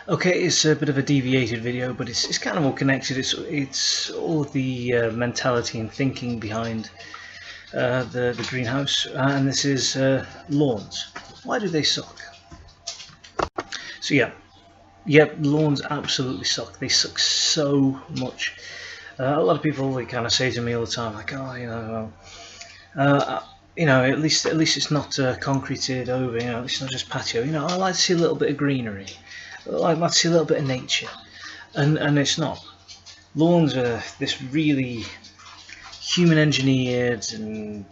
Okay, it's a bit of a deviated video, but it's kind of all connected. It's all of the mentality and thinking behind the greenhouse, and this is lawns. Why do they suck? So yeah, lawns absolutely suck. They suck so much. A lot of people they kind of say to me all the time, like, oh, at least it's not concreted over. It's not just patio. I like to see a little bit of greenery. I like to see a little bit of nature, and it's not. Lawns are this really human engineered, and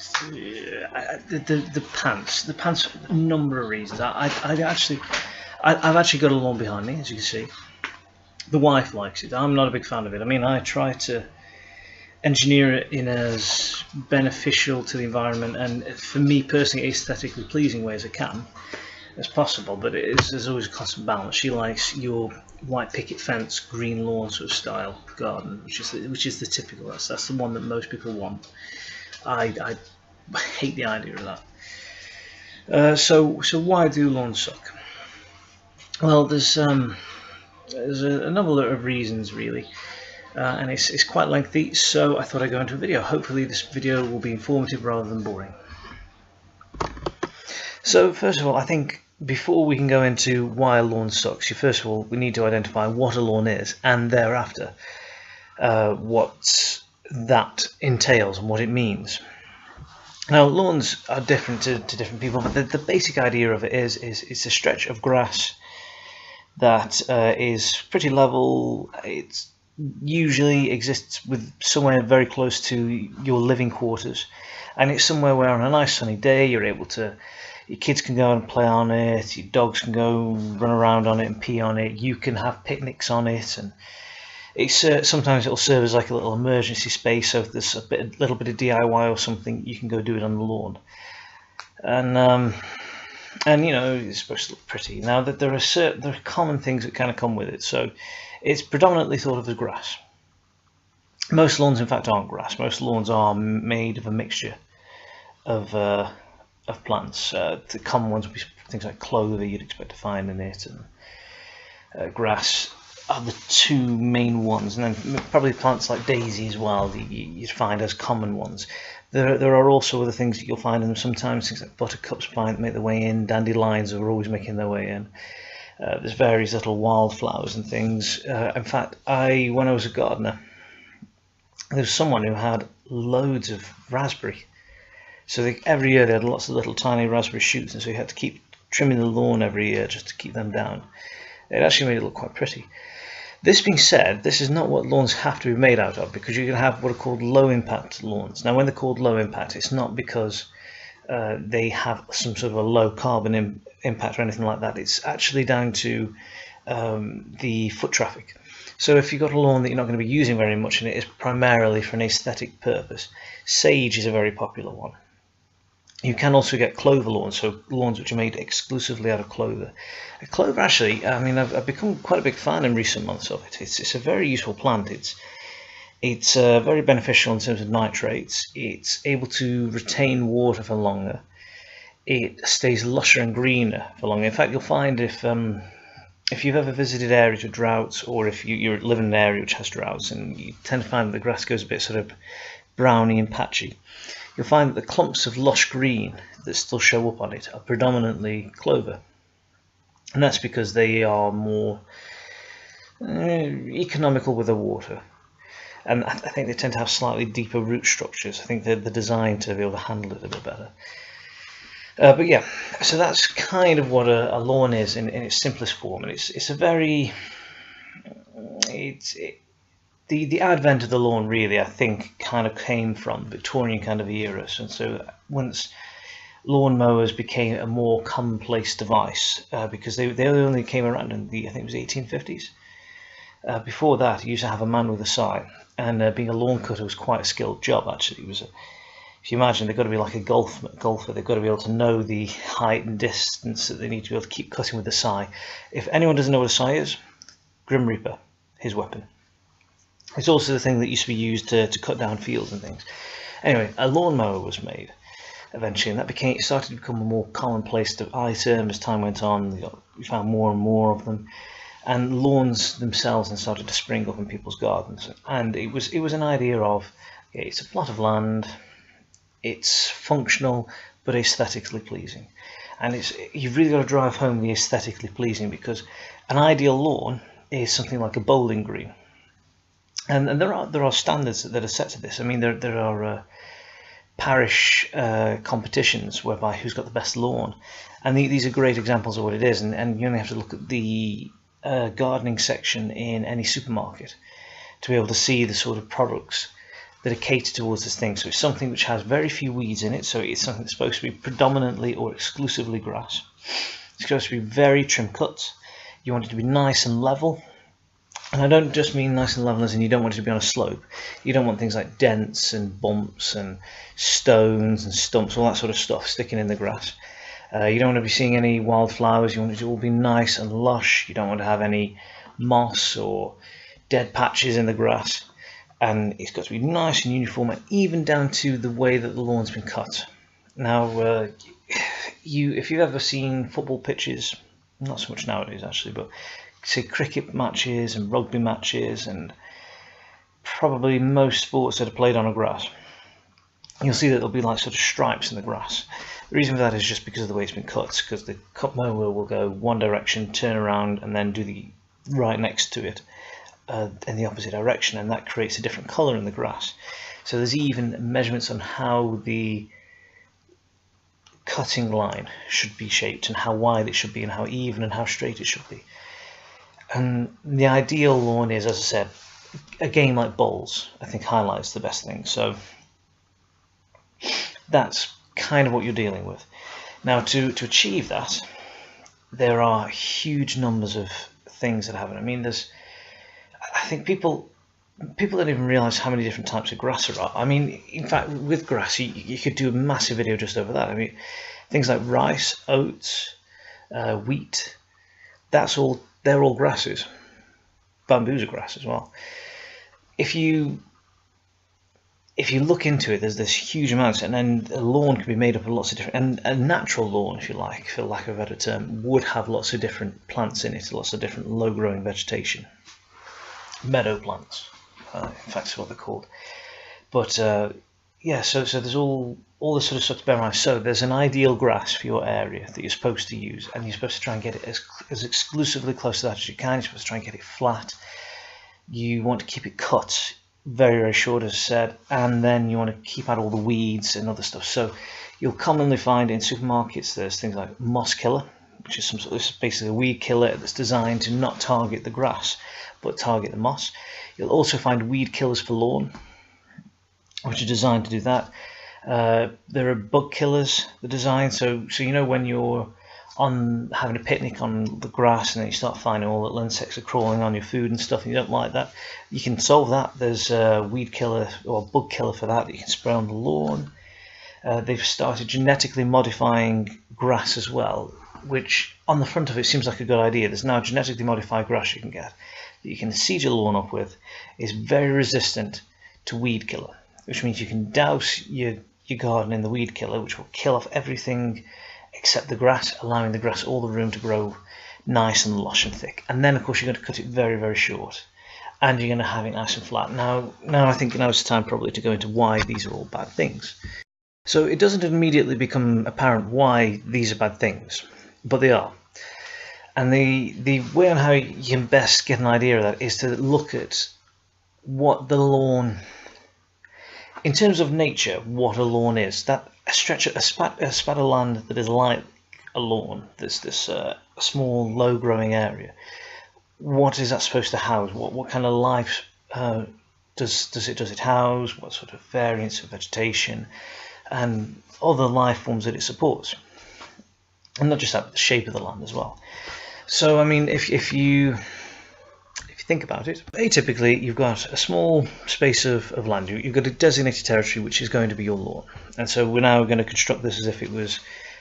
the pants for a number of reasons. I've actually got a lawn behind me, as you can see. The wife likes it. I'm not a big fan of it. I mean, I try to engineer it in as beneficial to the environment and for me personally aesthetically pleasing way as I can as possible, but there's always a constant balance. She likes your white picket fence, green lawn sort of style garden, which is the typical. That's the one that most people want. I hate the idea of that. So why do lawns suck? Well, there's a number of reasons really, and it's quite lengthy. So I thought I'd go into a video. Hopefully, this video will be informative rather than boring. So first of all, I think before we can go into why a lawn sucks, first of all we need to identify what a lawn is, and thereafter what that entails and what it means. Now, lawns are different to different people, but the basic idea of it is it's a stretch of grass that is pretty level. It usually exists with somewhere very close to your living quarters, and it's somewhere where on a nice sunny day you're able to. Your kids can go and play on it, your dogs can go run around on it and pee on it, you can have picnics on it, and it's sometimes it'll serve as like a little emergency space, so if there's a little bit of DIY or something, you can go do it on the lawn. And it's supposed to look pretty. Now that there are common things that kind of come with it, so it's predominantly thought of as grass. Most lawns in fact aren't grass. Most lawns are made of a mixture of plants. The common ones would be things like clover you'd expect to find in it, and grass are the two main ones, and then probably plants like daisy as well you'd find as common ones. There are also other things that you'll find in them sometimes, things like buttercups make their way in, dandelions are always making their way in. There's various little wildflowers and things. In fact, when I was a gardener, there was someone who had loads of raspberry. So every year they had lots of little tiny raspberry shoots, and so you had to keep trimming the lawn every year just to keep them down. It actually made it look quite pretty. This being said, this is not what lawns have to be made out of, because you can have what are called low impact lawns. Now when they're called low impact, it's not because they have some sort of a low carbon impact or anything like that. It's actually down to the foot traffic. So if you've got a lawn that you're not going to be using very much and it is primarily for an aesthetic purpose, sage is a very popular one. You can also get clover lawns, so lawns which are made exclusively out of clover. Clover, actually, I mean, I've become quite a big fan in recent months of it. It's a very useful plant. It's very beneficial in terms of nitrates. It's able to retain water for longer. It stays lusher and greener for longer. In fact, you'll find if you've ever visited areas with droughts, or if you live in an area which has droughts, and you tend to find that the grass goes a bit sort of browny and patchy, you'll find that the clumps of lush green that still show up on it are predominantly clover. And that's because they are more economical with the water. And I think they tend to have slightly deeper root structures. I think they're designed to be able to handle it a bit better. But yeah, so that's kind of what a lawn is in its simplest form. And it's a very... The advent of the lawn really, I think, kind of came from Victorian kind of era. And so once lawn mowers became a more commonplace device, because they only came around in I think it was 1850s. Before that, you used to have a man with a scythe, and being a lawn cutter was quite a skilled job actually. It was if you imagine, they've got to be like a golfer, they've got to be able to know the height and distance that they need to be able to keep cutting with the scythe. If anyone doesn't know what a scythe is, Grim Reaper, his weapon. It's also the thing that used to be used to cut down fields and things. Anyway, a lawnmower was made eventually, and that started to become a more commonplace item as time went on. We found more and more of them. and lawns themselves then started to spring up in people's gardens. And it was an idea of, okay, it's a plot of land, it's functional but aesthetically pleasing, and you've really got to drive home the aesthetically pleasing, because an ideal lawn is something like a bowling green, and there are standards that are set to this. I mean, there are parish competitions whereby who's got the best lawn, and these are great examples of what it is. And you only have to look at the gardening section in any supermarket to be able to see the sort of products that are catered towards this thing. So it's something which has very few weeds in it, so it's something that's supposed to be predominantly or exclusively grass. It's supposed to be very trim cut. You want it to be nice and level, and I don't just mean nice and level as in you don't want it to be on a slope. You don't want things like dents and bumps and stones and stumps, all that sort of stuff sticking in the grass. You don't want to be seeing any wildflowers. You want it to all be nice and lush. You don't want to have any moss or dead patches in the grass, and it's got to be nice and uniform, and even down to the way that the lawn's been cut. Now, if you've ever seen football pitches, not so much nowadays actually, but say cricket matches and rugby matches and probably most sports that are played on a grass, you'll see that there'll be like sort of stripes in the grass. The reason for that is just because of the way it's been cut, because the cut mower will go one direction, turn around, and then do the right next to it in the opposite direction, and that creates a different colour in the grass. So there's even measurements on how the cutting line should be shaped and how wide it should be and how even and how straight it should be. And the ideal lawn is, as I said, a game like bowls, I think, highlights the best thing. So that's kind of what you're dealing with. Now, to achieve that, there are huge numbers of things that happen. I mean, I think people don't even realize how many different types of grass there are. I mean, in fact, with grass, you could do a massive video just over that. I mean, things like rice, oats, wheat, they're all grasses. Bamboo's a grass as well. If you look into it, there's this huge amounts, and then a lawn can be made up of lots of different, and a natural lawn, if you like, for lack of a better term, would have lots of different plants in it, lots of different low-growing vegetation. Meadow plants, in fact, that's what they're called. But yeah, so there's all this sort of stuff to bear in mind. So there's an ideal grass for your area that you're supposed to use, and you're supposed to try and get it as exclusively close to that as you can. You're supposed to try and get it flat. You want to keep it cut very, very short, as I said, and then you want to keep out all the weeds and other stuff. So you'll commonly find in supermarkets there's things like moss killer, which is this is basically a weed killer that's designed to not target the grass but target the moss. You'll also find weed killers for lawn, which are designed to do that. There are bug killers that are designed, so you know when you're having a picnic on the grass and then you start finding all the little insects are crawling on your food and stuff and you don't like that, you can solve that. There's a weed killer or a bug killer for that you can spray on the lawn. They've started genetically modifying grass as well, which on the front of it seems like a good idea. There's now genetically modified grass you can get that you can seed your lawn up with. Is very resistant to weed killer, which means you can douse your garden in the weed killer, which will kill off everything except the grass, allowing the grass all the room to grow nice and lush and thick. And then of course you're going to cut it very, very short, and you're going to have it nice and flat. Now I think now it's time probably to go into why these are all bad things. So it doesn't immediately become apparent why these are bad things, but they are. And the way on how you can best get an idea of that is to look at what the lawn, in terms of nature, what a lawn is. That a spat of land that is like a lawn, this small low growing area, what is that supposed to house? What kind of life does it house? What sort of variants of vegetation and other life forms that it supports? And not just that, but the shape of the land as well. So I mean, if you think about it, atypically you've got a small space of land. You've got a designated territory which is going to be your lawn, and so we're now going to construct this as if it was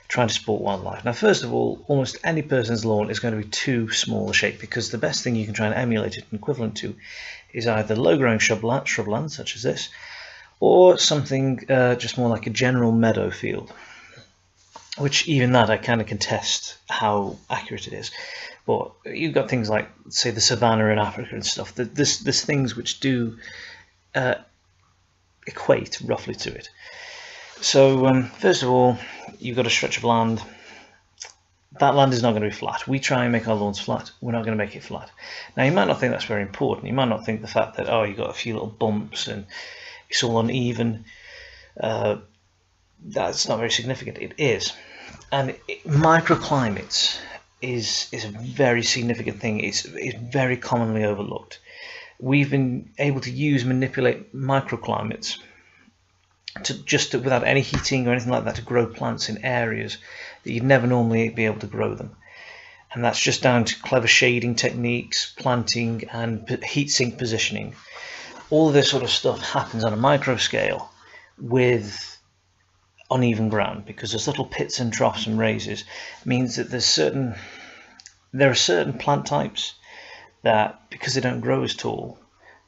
trying to support wildlife. Now, first of all, almost any person's lawn is going to be too small a shape, because the best thing you can try and emulate it and equivalent to is either low-growing shrubland such as this, or something just more like a general meadow field, which even that I kind of contest how accurate it is. But you've got things like, say, the savannah in Africa and stuff. There's things which do equate roughly to it. So first of all, you've got a stretch of land. That land is not going to be flat. We try and make our lawns flat. We're not going to make it flat. Now, you might not think that's very important. You might not think the fact that, oh, you've got a few little bumps and it's all uneven, that's not very significant. It is. And microclimates is a very significant thing. It's very commonly overlooked. We've been able to manipulate microclimates without any heating or anything like that, to grow plants in areas that you'd never normally be able to grow them. And that's just down to clever shading techniques, planting, and heat sink positioning. All of this sort of stuff happens on a micro scale with uneven ground, because there's little pits and troughs and raises. It means that there are certain plant types that, because they don't grow as tall,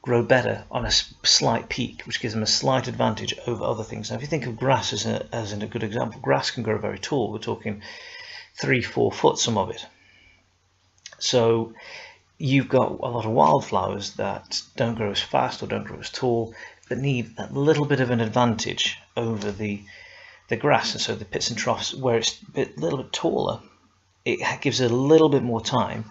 grow better on a slight peak, which gives them a slight advantage over other things. Now, if you think of grass as a good example, grass can grow very tall. We're talking 3-4 foot, some of it. So you've got a lot of wildflowers that don't grow as fast or don't grow as tall, but need that little bit of an advantage over the grass. And so the pits and troughs, where it's a little bit taller, it gives it a little bit more time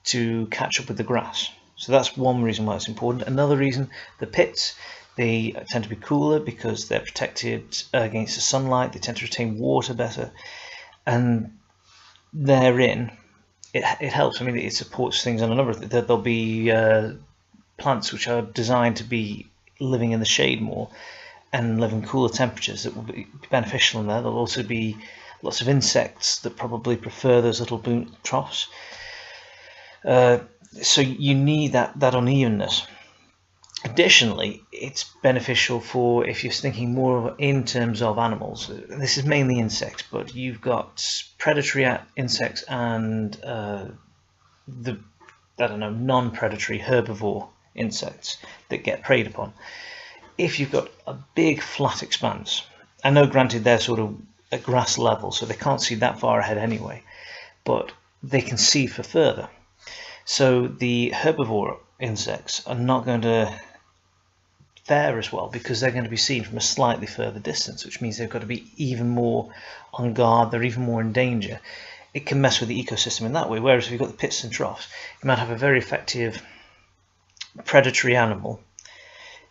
to catch up with the grass. So that's one reason why it's important. Another reason, the pits, they tend to be cooler because they're protected against the sunlight. They tend to retain water better, and therein it helps. I mean, it supports things on a number of things. There'll be plants which are designed to be living in the shade more and live in cooler temperatures that will be beneficial in there. There'll also be lots of insects that probably prefer those little boom troughs. So you need that unevenness. Additionally, it's beneficial for if you're thinking more in terms of animals. This is mainly insects, but you've got predatory insects and non-predatory herbivore insects that get preyed upon. If you've got a big flat expanse, I know granted they're sort of at grass level, so they can't see that far ahead anyway, but they can see for further. So the herbivore insects are not going to fare as well, because they're going to be seen from a slightly further distance, which means they've got to be even more on guard, they're even more in danger. It can mess with the ecosystem in that way, whereas if you've got the pits and troughs, you might have a very effective predatory animal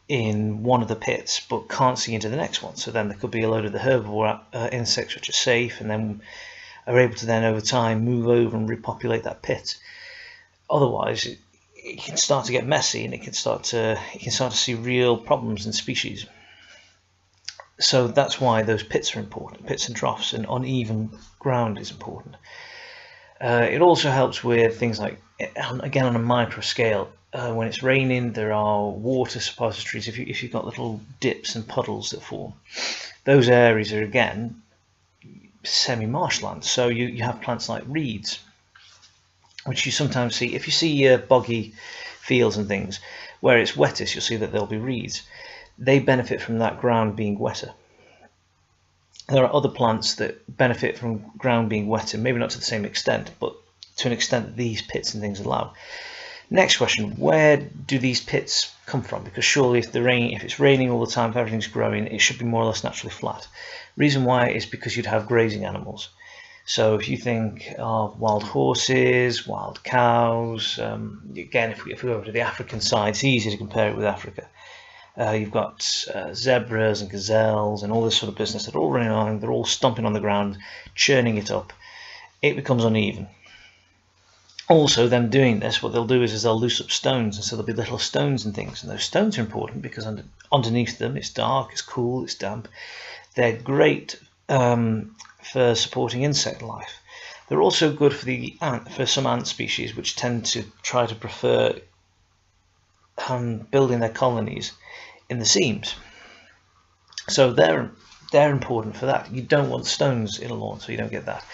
in one of the pits but can't see into the next one. So then there could be a load of the herbivore insects which are safe and then are able to then over time move over and repopulate that pit. Otherwise it can start to get messy, and you can start to see real problems in species. So that's why those pits are important. Pits and troughs and uneven ground is important. It also helps with things like, again on a micro scale, when it's raining, there are water suppositories. If you've got little dips and puddles that form, those areas are again semi-marshland. So you have plants like reeds, which you sometimes see. If you see boggy fields and things where it's wettest, you'll see that there'll be reeds. They benefit from that ground being wetter. There are other plants that benefit from ground being wetter, maybe not to the same extent, but to an extent that these pits and things allow. Next question, where do these pits come from? Because surely if it's raining all the time, if everything's growing, it should be more or less naturally flat. Reason why is because you'd have grazing animals. So if you think of wild horses, wild cows, again, if we go over to the African side, it's easy to compare it with Africa. You've got zebras and gazelles and all this sort of business. They're all running along, they're all stomping on the ground, churning it up. It becomes uneven. Also, them doing this, what they'll do is they'll loose up stones, and so there'll be little stones and things. And those stones are important because underneath them it's dark, it's cool, it's damp. They're great for supporting insect life. They're also good for some ant species, which tend to try to prefer building their colonies in the seams. So they're important for that. You don't want stones in a lawn, so you don't get that.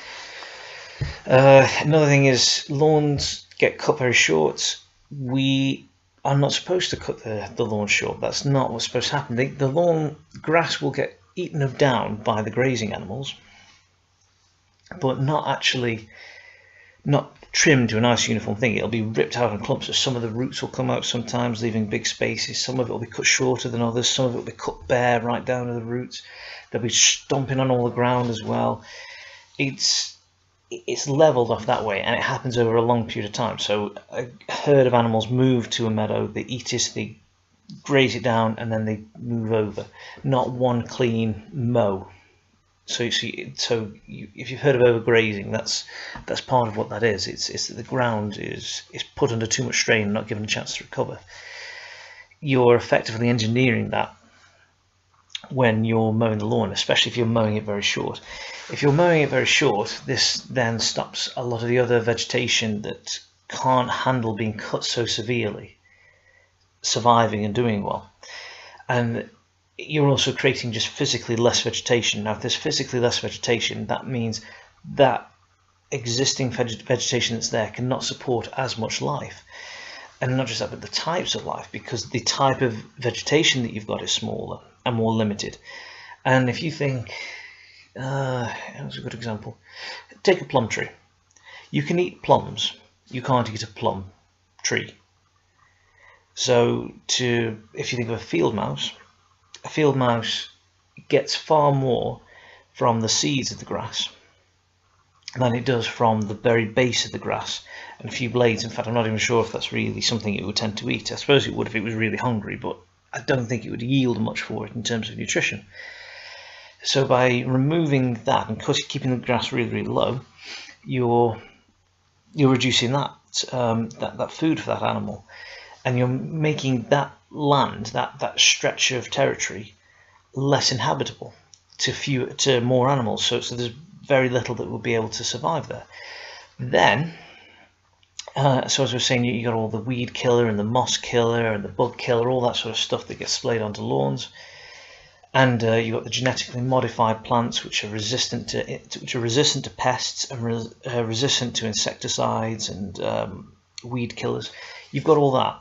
Another thing is lawns get cut very short. We are not supposed to cut the lawn short. That's not what's supposed to happen. The lawn grass will get eaten down by the grazing animals, but not trimmed to a nice uniform thing. It'll be ripped out in clumps, so some of the roots will come out sometimes, leaving big spaces. Some of it will be cut shorter than others. Some of it will be cut bare right down to the roots. They'll be stomping on all the ground as well. It's leveled off that way, and it happens over a long period of time. So a herd of animals move to a meadow, they eat it, they graze it down, and then they move over. Not one clean mow. So if you've heard of overgrazing, that's part of what that is. It's that the ground is put under too much strain and not given a chance to recover. You're effectively engineering that when you're mowing the lawn, especially if you're mowing it very short. If you're mowing it very short, this then stops a lot of the other vegetation that can't handle being cut so severely surviving and doing well. And you're also creating just physically less vegetation. Now, if there's physically less vegetation, that means that existing vegetation that's there cannot support as much life. And not just that, but the types of life, because the type of vegetation that you've got is smaller and more limited. And if you think, that's a good example. Take a plum tree. You can eat plums. You can't eat a plum tree. So if you think of a field mouse gets far more from the seeds of the grass than it does from the very base of the grass and a few blades. In fact, I'm not even sure if that's really something it would tend to eat. I suppose it would if it was really hungry, but I don't think it would yield much for it in terms of nutrition. So by removing that and keeping the grass really, really low, you're reducing that food for that animal, and you're making that land, that stretch of territory, less inhabitable to more animals. So there's very little that will be able to survive there. Then, so as I was saying, you got all the weed killer and the moss killer and the bug killer, all that sort of stuff that gets splayed onto lawns. And you've got the genetically modified plants which are resistant to pests and resistant to insecticides and weed killers. You've got all that.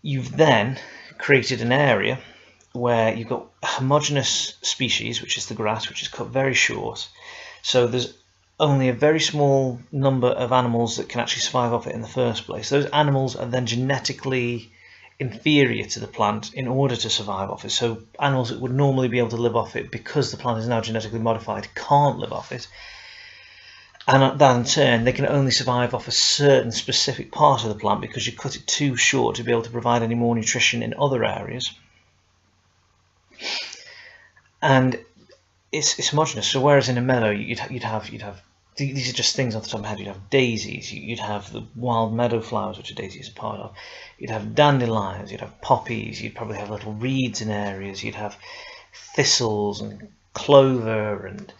You've then created an area where you've got a homogeneous species, which is the grass, which is cut very short. So there's only a very small number of animals that can actually survive off it in the first place. Those animals are then genetically inferior to the plant in order to survive off it. So animals that would normally be able to live off it, because the plant is now genetically modified, can't live off it. And that in turn, they can only survive off a certain specific part of the plant because you cut it too short to be able to provide any more nutrition in other areas. And it's homogeneous. So whereas in a meadow you'd have these are just things off the top of my head. You'd have daisies, you'd have the wild meadow flowers, which a daisy is a part of. You'd have dandelions, you'd have poppies, you'd probably have little reeds in areas. You'd have thistles and clover and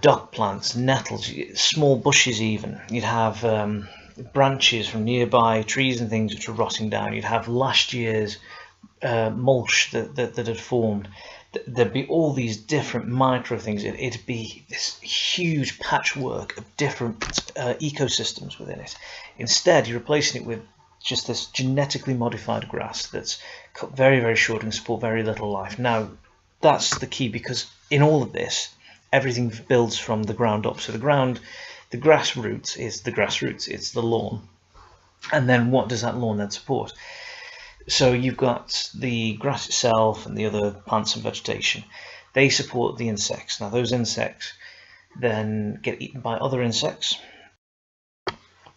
dock plants, nettles, small bushes even. You'd have branches from nearby trees and things which are rotting down. You'd have last year's mulch that had formed. There'd be all these different micro things. It'd be this huge patchwork of different ecosystems within it. Instead, you're replacing it with just this genetically modified grass that's cut very, very short and support very little life. Now, that's the key, because in all of this, everything builds from the ground up. So the grassroots is the grassroots, it's the lawn. And then what does that lawn then support? So you've got the grass itself and the other plants and vegetation. They support the insects. Now those insects then get eaten by other insects.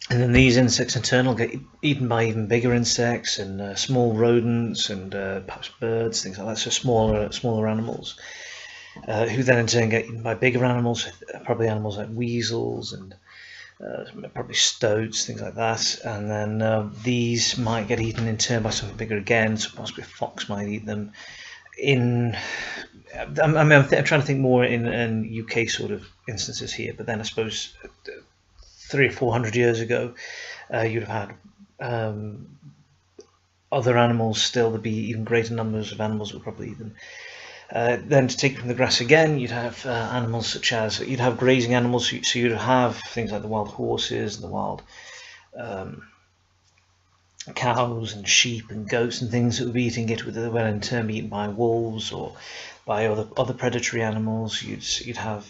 And then these insects in turn will get eaten by even bigger insects and small rodents and perhaps birds, things like that. So smaller animals. Who then in turn get eaten by bigger animals, probably animals like weasels and probably stoats, things like that. And then these might get eaten in turn by something bigger again, so possibly a fox might eat them. I'm trying to think more in UK sort of instances here, but then I suppose 300 or 400 years ago you'd have had other animals still. There'd be even greater numbers of animals that would probably eat them. Then to take it from the grass again, you'd have animals such as, you'd have grazing animals, so you'd have things like the wild horses and the wild cows and sheep and goats and things that would be eating it, with well in turn be eaten by wolves or by other predatory animals. You'd have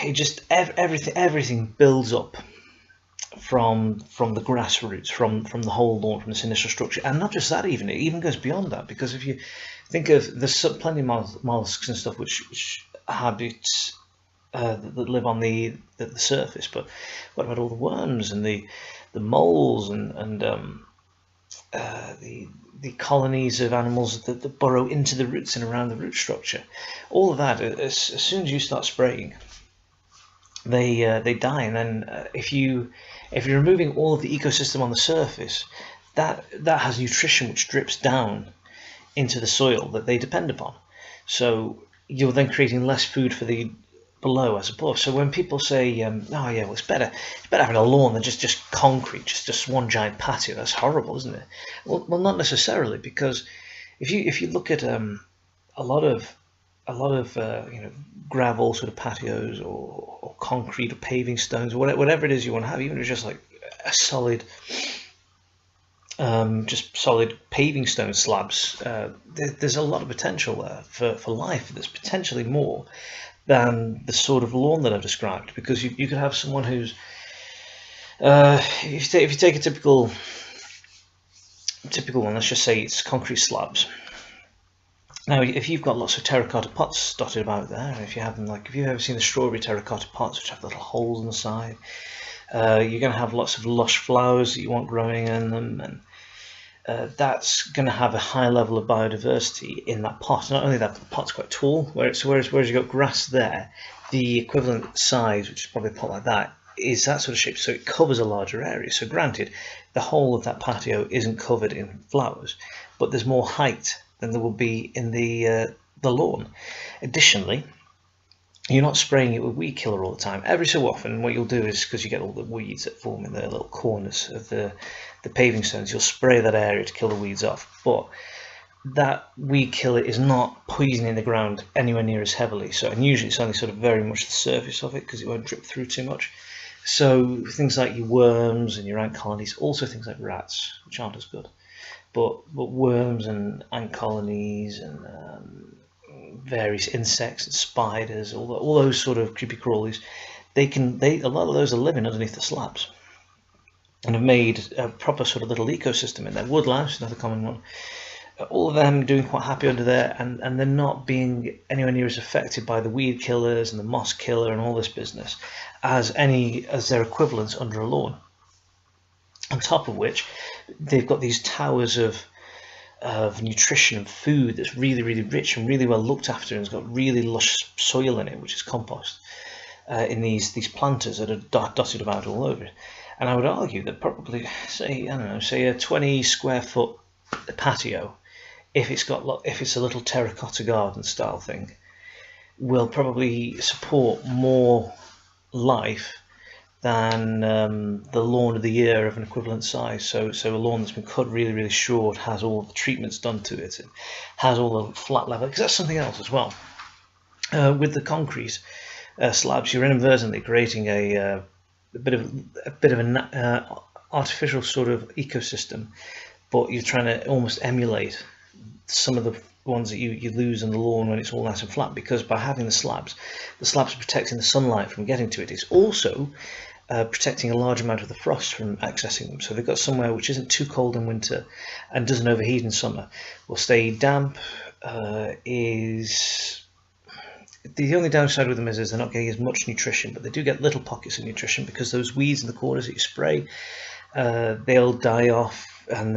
it just everything builds up from the grassroots, from the whole lawn, from this initial structure. And not just that, even it even goes beyond that, because if you think of, there's plenty of mollusks and stuff which habits that live on the surface, but what about all the worms and the moles and the colonies of animals that burrow into the roots and around the root structure? All of that, as soon as you start spraying, they die. And then if you're removing all of the ecosystem on the surface, that has nutrition which drips down into the soil that they depend upon. So you're then creating less food for the below as above. So when people say, oh yeah, well, it's better having a lawn than just concrete, just one giant patio, that's horrible, isn't it? Well, not necessarily, because if you look at a lot of gravel sort of patios or concrete or paving stones or whatever it is you want to have, even if it's just like a solid solid paving stone slabs, there's a lot of potential there for life. There's potentially more than the sort of lawn that I've described, because you could have someone who's if you take a typical one, let's just say it's concrete slabs. Now, if you've got lots of terracotta pots dotted about there, and if you have them, like if you've ever seen the strawberry terracotta pots which have little holes on the side, you're going to have lots of lush flowers that you want growing in them, and that's going to have a high level of biodiversity in that pot. Not only that, but the pot's quite tall, whereas you've got grass there, the equivalent size, which is probably a pot like that, is that sort of shape, so it covers a larger area. So granted, the whole of that patio isn't covered in flowers, but there's more height than there will be in the lawn. Additionally, you're not spraying it with weed killer all the time. Every so often, what you'll do is, because you get all the weeds that form in the little corners of the paving stones, you'll spray that area to kill the weeds off. But that weed killer is not poisoning the ground anywhere near as heavily. So, and usually it's only sort of very much the surface of it, because it won't drip through too much. So things like your worms and your ant colonies, also things like rats, which aren't as good, but worms and ant colonies and various insects and spiders, all those sort of creepy crawlies, a lot of those are living underneath the slabs and have made a proper sort of little ecosystem in there. Woodlouse, another common one. All of them doing quite happy under there, and they're not being anywhere near as affected by the weed killers and the moss killer and all this business as their equivalents under a lawn. On top of which, they've got these towers of nutrition and food that's really, really rich and really well looked after, and it's got really lush soil in it, which is compost, in these planters that are dotted about all over it. And I would argue that probably, say a 20 square foot patio, if it's a little terracotta garden style thing, will probably support more life than the lawn of the year of an equivalent size. So a lawn that's been cut really, really short, has all the treatments done to it, and has all the flat level, because that's something else as well. With the concrete slabs, you're inadvertently creating a bit of an artificial sort of ecosystem, but you're trying to almost emulate some of the ones that you lose on the lawn when it's all nice and flat, because by having the slabs are protecting the sunlight from getting to it. It's also protecting a large amount of the frost from accessing them. So they've got somewhere which isn't too cold in winter and doesn't overheat in summer, will stay damp. Is the only downside with them is they're not getting as much nutrition, but they do get little pockets of nutrition, because those weeds in the corners that you spray, they'll die off, and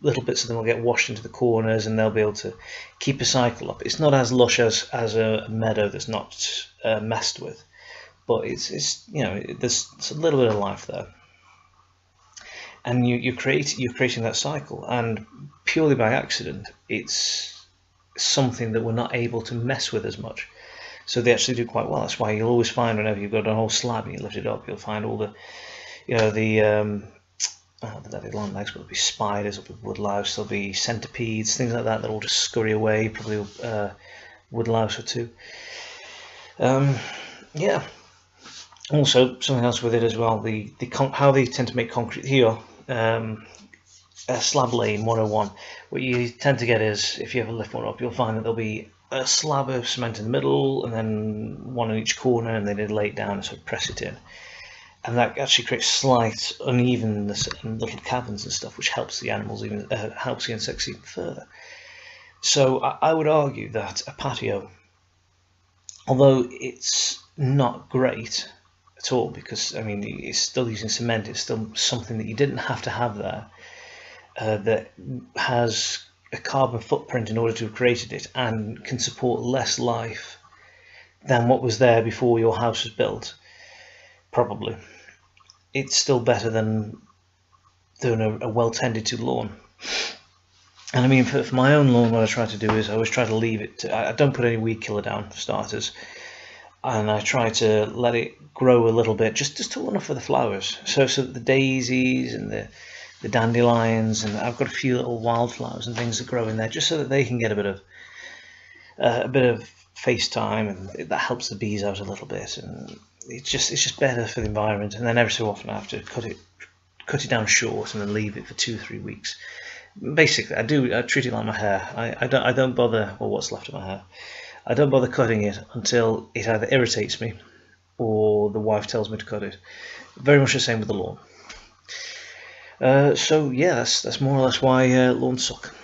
little bits of them will get washed into the corners, and they'll be able to keep a cycle up. It's not as lush as a meadow that's not messed with, but it's there's a little bit of life there, and you're creating that cycle, and purely by accident, it's something that we're not able to mess with as much. So they actually do quite well. That's why you'll always find, whenever you've got a whole slab and you lift it up, you'll find all the long legs, but there'll be spiders, there'll be woodlouse, there'll be centipedes, things like that all just scurry away, probably woodlouse or two. Yeah. Also, something else with it as well, how they tend to make concrete here. Slab laying 101. What you tend to get is, if you ever lift one up, you'll find that there'll be a slab of cement in the middle, and then one in each corner, and then they'd lay it down and sort of press it in. And that actually creates slight unevenness in little caverns and stuff, which helps the animals helps the insects even further. So I would argue that a patio, although it's not great at all, because I mean it's still using cement, it's still something that you didn't have to have there, that has a carbon footprint in order to have created it and can support less life than what was there before your house was built, probably. It's still better than doing a well tended to lawn. And I mean, for my own lawn, what I try to do is I always try to leave it. I don't put any weed killer down for starters, and I try to let it grow a little bit, just tall enough for the flowers. So the daisies and the dandelions, and I've got a few little wildflowers and things that grow in there, just so that they can get a bit of face time, and that helps the bees out a little bit, and it's just better for the environment. And then every so often I have to cut it down short and then leave it for 2-3 weeks. Basically, I treat it like my hair. I don't bother, or what's left of my hair. I don't bother cutting it until it either irritates me or the wife tells me to cut it. Very much the same with the lawn. So yeah, that's more or less why lawns suck.